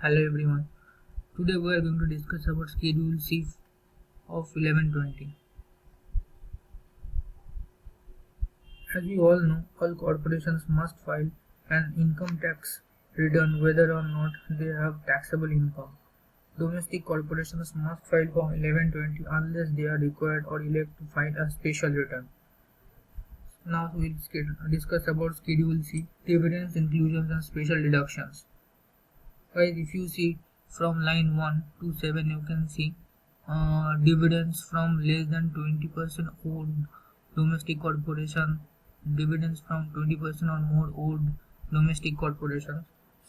Hello everyone. Today we are going to discuss about Schedule C of 1120. As we all know, all corporations must file an income tax return whether or not they have taxable income. Domestic corporations must file Form 1120 unless they are required or elect to file a special return. Now we will discuss about Schedule C, dividends, inclusions and special deductions. Guys, if you see from line 1 to 7, you can see dividends from less than 20% owned domestic corporation, dividends from 20% or more owned domestic corporations.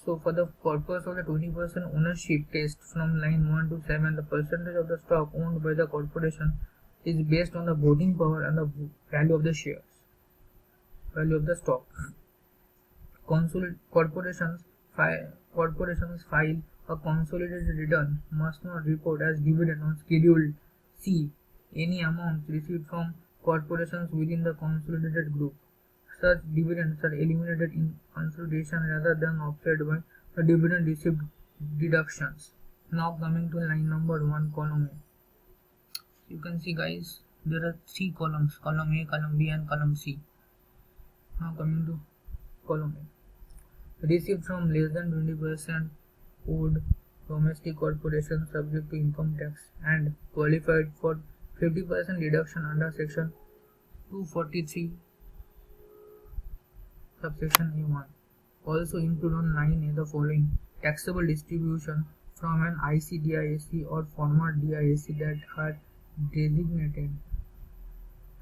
So for the purpose of the 20% ownership test from line 1 to 7, the percentage of the stock owned by the corporation is based on the voting power and the value of the shares, value of the stock. Corporations file a consolidated return must not report as dividend on Schedule C any amounts received from corporations within the consolidated group. Such dividends are eliminated in consolidation rather than offset by the dividend received deductions. Now coming to line number 1, column A. You can see guys, there are 3 columns, column A, column B and column C. Now coming to column A. Received from less than 20% owned domestic corporations subject to income tax and qualified for 50% deduction under section 243 subsection A1. Also include on line A the following: taxable distribution from an ICDIC or former DIC that are designated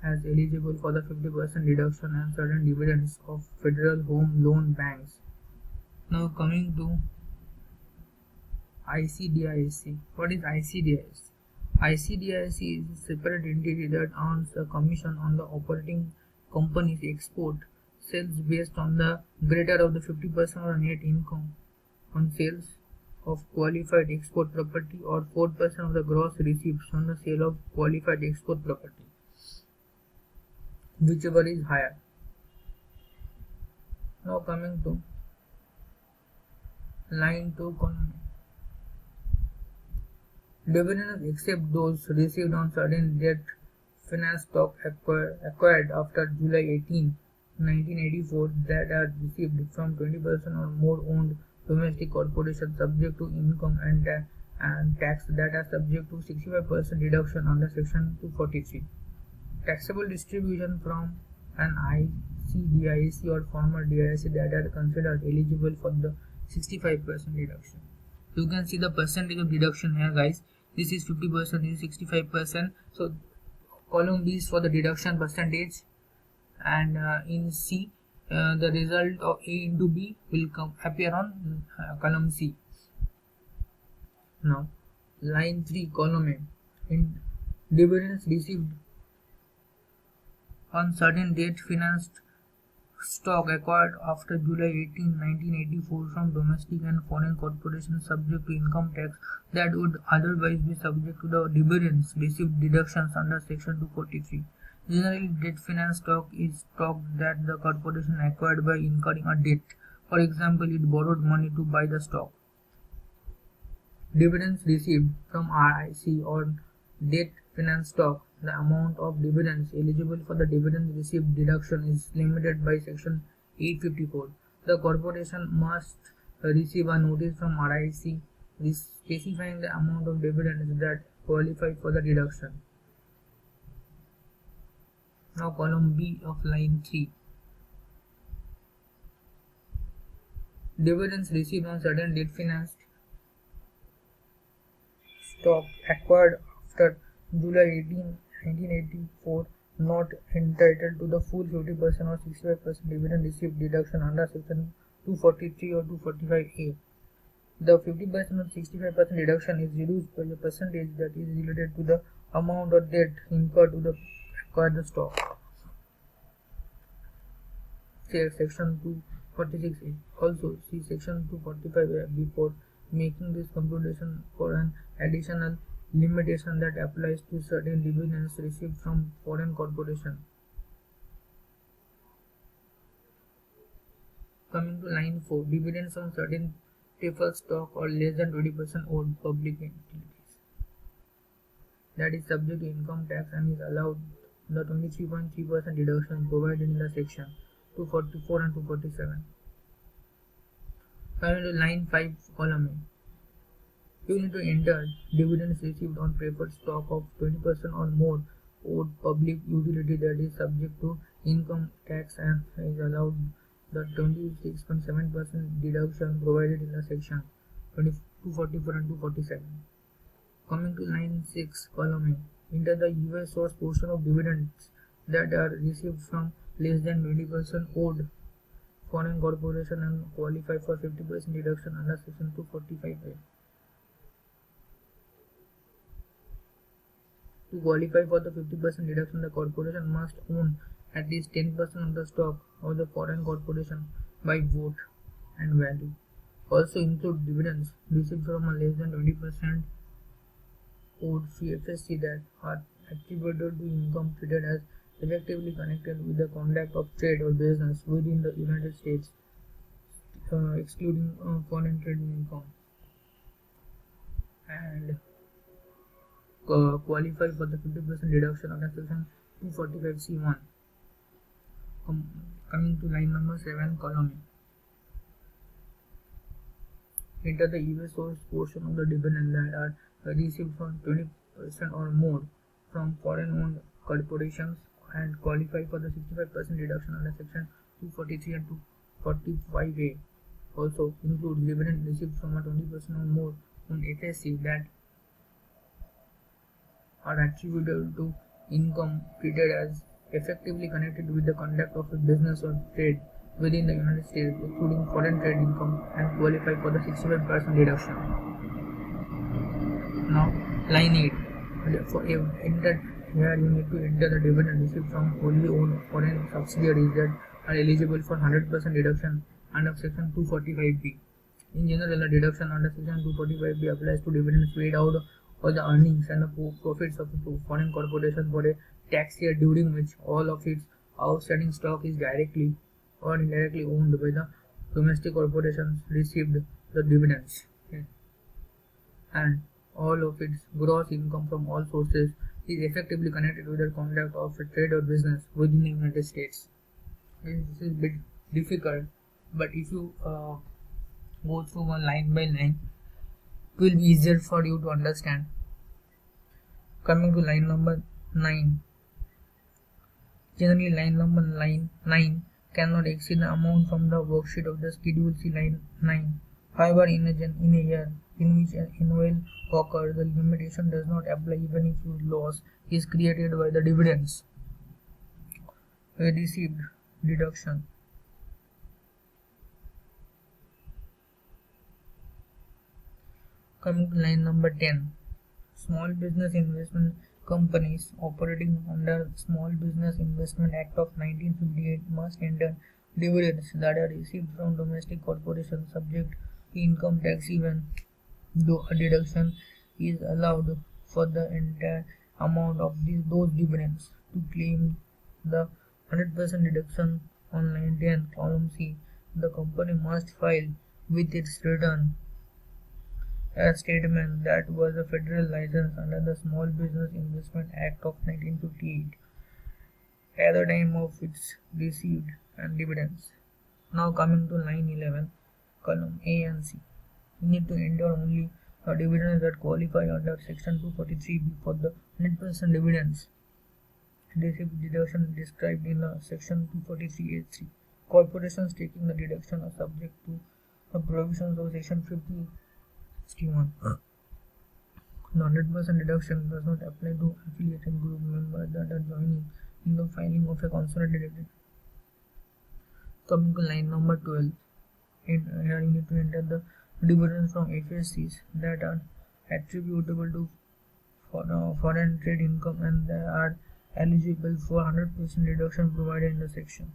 as eligible for the 50% deduction and certain dividends of Federal Home Loan Banks. Now coming to ICDIC. What is ICDIC? ICDIC is a separate entity that earns a commission on the operating company's export sales based on the greater of the 50% of the net income on sales of qualified export property or 4% of the gross receipts on the sale of qualified export property, whichever is higher. Now coming to line 2, column A. Dividends except those received on certain debt finance stock acquired after July 18, 1984 that are received from 20% or more owned domestic corporations subject to income and tax that are subject to 65% deduction under section 243. Taxable distribution from an ICDIC or former DIC that are considered eligible for the 65% deduction. You can see the percentage of deduction here guys. This is 50%, this is 65%. So column B is for the deduction percentage, and in C the result of A into B will appear on column C. Now line 3, column A. In dividends received on certain debt financed stock acquired after July 18, 1984 from domestic and foreign corporations subject to income tax that would otherwise be subject to the dividends received deductions under section 243. Generally, debt finance stock is stock that the corporation acquired by incurring a debt. For example, it borrowed money to buy the stock. Dividends received from RIC or debt finance stock. The amount of dividends eligible for the dividends received deduction is limited by section 854. The corporation must receive a notice from RIC specifying the amount of dividends that qualify for the deduction. Now column B of line 3. Dividends received on certain debt financed stock acquired after July 18, 1984 not entitled to the full 50% or 65% dividend received deduction under section 243 or 245A. The 50% or 65% deduction is reduced by a percentage that is related to the amount of debt incurred to acquire the stock. See section 246A. Also see section 245A before making this computation for an additional limitation that applies to certain dividends received from foreign corporations. Coming to line 4, dividends on certain preferred stock or less than 20% owned public entities that is subject to income tax and is allowed the 23.3% deduction provided in the section 244 and 247. Coming to line 5 column A, you need to enter dividends received on preferred stock of 20% or more owed public utility that is subject to income tax and is allowed the 26.7% deduction provided in the section 244 and 247. Coming to line 6 column A, enter the US source portion of dividends that are received from less than 20% owed foreign corporation and qualify for 50% deduction under section 245A. To qualify for the 50% deduction, the corporation must own at least 10% of the stock of the foreign corporation by vote and value. Also include dividends received from a less than 20% owed FSC that are attributed to income treated as effectively connected with the conduct of trade or business within the United States, excluding foreign trade income, and qualify for the 50% deduction under section 245C1. Coming to line number 7 column A, enter the US source portion of the dividend that are received from 20% or more from foreign owned corporations and qualify for the 65% deduction under section 243 and 245A. Also include dividend received from a 20% or more on FSC that are attributable to income treated as effectively connected with the conduct of a business or trade within the United States, including foreign trade income, and qualify for the 65% deduction. Now, line 8. Here you need to enter the dividend received from wholly owned foreign subsidiaries that are eligible for 100% deduction under section 245B. In general, the deduction under section 245B applies to dividends paid out or the earnings and the profits of a foreign corporation for a tax year during which all of its outstanding stock is directly or indirectly owned by the domestic corporations received the dividends, and all of its gross income from all sources is effectively connected with the conduct of a trade or business within the United States. This is a bit difficult, but if you go through one line by line, it will be easier for you to understand. Coming to line number 9. Generally, line number 9 cannot exceed the amount from the worksheet of the Schedule C line 9. However, in a year in which an annual occurs, the limitation does not apply even if loss is created by the dividends received deduction. Coming to line number 10. Small business investment companies operating under Small Business Investment Act of 1958 must enter dividends that are received from domestic corporations subject to income tax even though a deduction is allowed for the entire amount of those dividends. To claim the 100% deduction on line 10 column C, the company must file with its return a statement that was a federal license under the Small Business Investment Act of 1958 at the time of its received and dividends. Now coming to line 11, column A and C. You need to enter only dividends that qualify under section 243B for the 100% dividends received deduction described in section 243A3. Corporations taking the deduction are subject to the provisions of section 50. The 100% deduction does not apply to affiliated group members that are joining in the filing of a consolidated. Coming to line number 12, here you need to enter the dividends from FSCs that are attributable to foreign trade income and they are eligible for 100% deduction provided in the section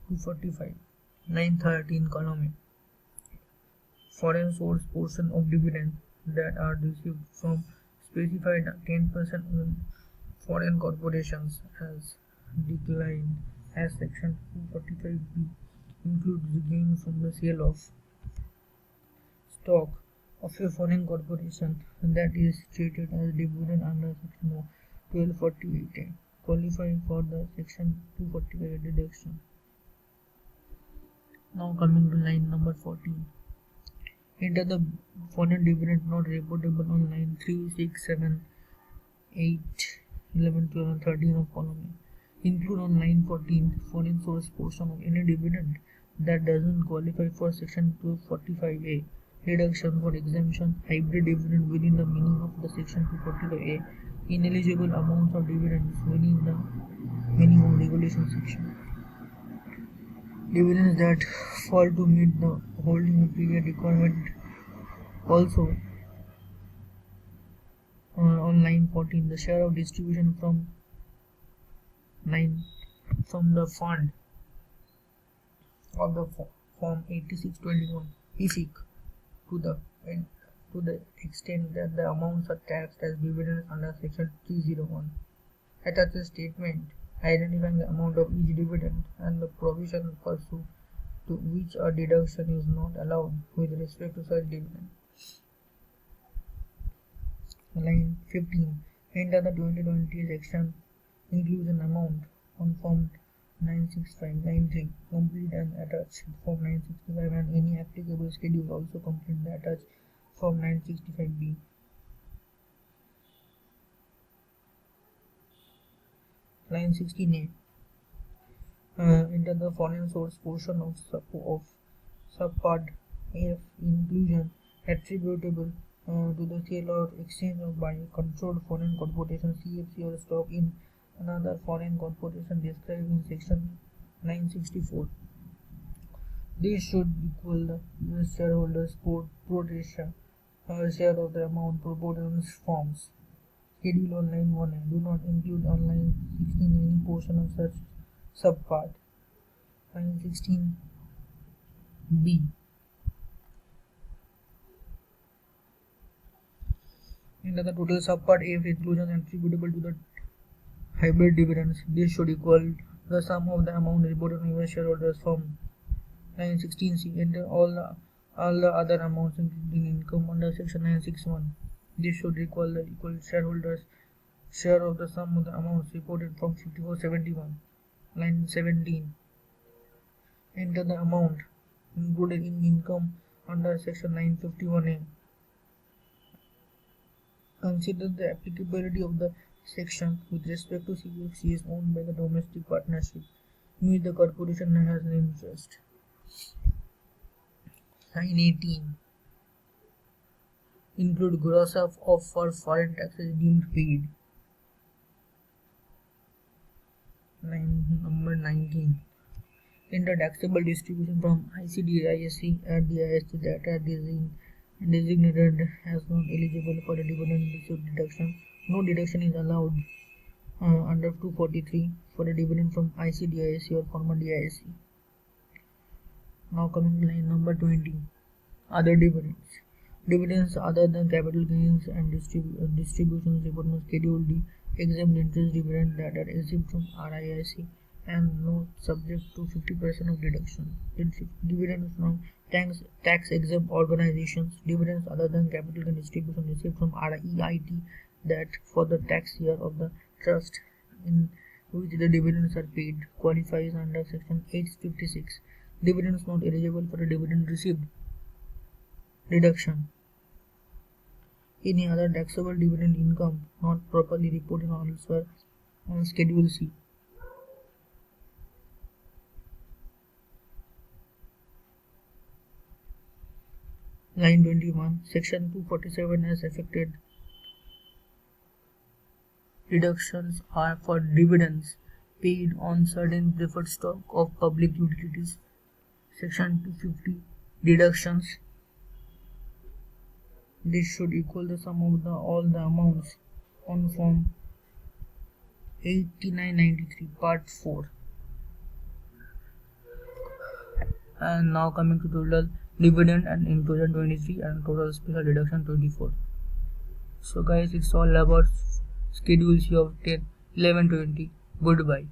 245. Line 13, column A. Foreign source portion of dividends that are received from specified 10% owned foreign corporations as declined as section 245B includes the gain from the sale of stock of a foreign corporation that is treated as dividend under Section 1248A, qualifying for the Section 245 deduction. Now coming to line number 14. Enter the foreign dividend not reportable on line 3, 6, 7, 8, 11, 12, and 13 of following. Include on line 14 foreign source portion of any dividend that doesn't qualify for Section 245A deduction for exemption, hybrid dividend within the meaning of the Section 245A, ineligible amounts of dividends within the meaning of regulation section. Dividends that fall to meet the holding period requirement. Also, on line 14, the share of distribution from the fund of the form 8621 IFIC to the extent that the amounts are taxed as dividends under Section 301. Attach a statement identifying the amount of each dividend and the provision pursuant to which a deduction is not allowed with respect to such dividend. Line 15. Enter the 2020 section inclusion amount on Form 96593. Complete and attach Form 965 and any applicable schedule. Also complete the attached Form 965B. Line 16A. Enter the foreign source portion of subpart F inclusion attributable to the sale or exchange of by controlled foreign corporation CFC or stock in another foreign corporation described in Section 964. This should equal the US shareholders pro rata share of the amount proposed on forms. Schedule on line 1A. Do not include on line 16 any portion of such subpart. Line 16B. Enter the total subpart A of inclusion attributable to the hybrid dividends. This should equal the sum of the amount reported on US shareholders from line 16C. Enter all the other amounts including income under Section 961. This should equal shareholders' share of the sum of the amounts reported from 5471. Line 17. Enter the amount included in income under Section 951A. Consider the applicability of the section with respect to CFCs owned by the domestic partnership in which the corporation has an interest. Line 18. Include gross of for foreign taxes deemed paid. Line number 19. Enter taxable distribution from ICDISC at DISC that are designated as not eligible for the dividend received deduction. No deduction is allowed under 243 for the dividend from ICDISC or former DISC. Now coming to line number 20. Other dividends. Dividends other than capital gains and distributions reported on Schedule D, exempt interest dividend that are exempt from RIIC and not subject to 50% of deduction. Dividends from tax exempt organizations. Dividends other than capital gain distribution received from REIT that for the tax year of the trust in which the dividends are paid qualifies under Section 856. Dividends not eligible for a dividend received deduction. Any other taxable dividend income not properly reported elsewhere on Schedule C. Line 21. Section 247 as affected. Deductions are for dividends paid on certain preferred stock of public utilities. Section 250. Deductions. This should equal the sum of all the amounts on Form 8993 Part 4. And now coming to total dividend and inclusion 23 and total special deduction 24. So guys, it's all about Schedule C of 10, 11, 20. Goodbye.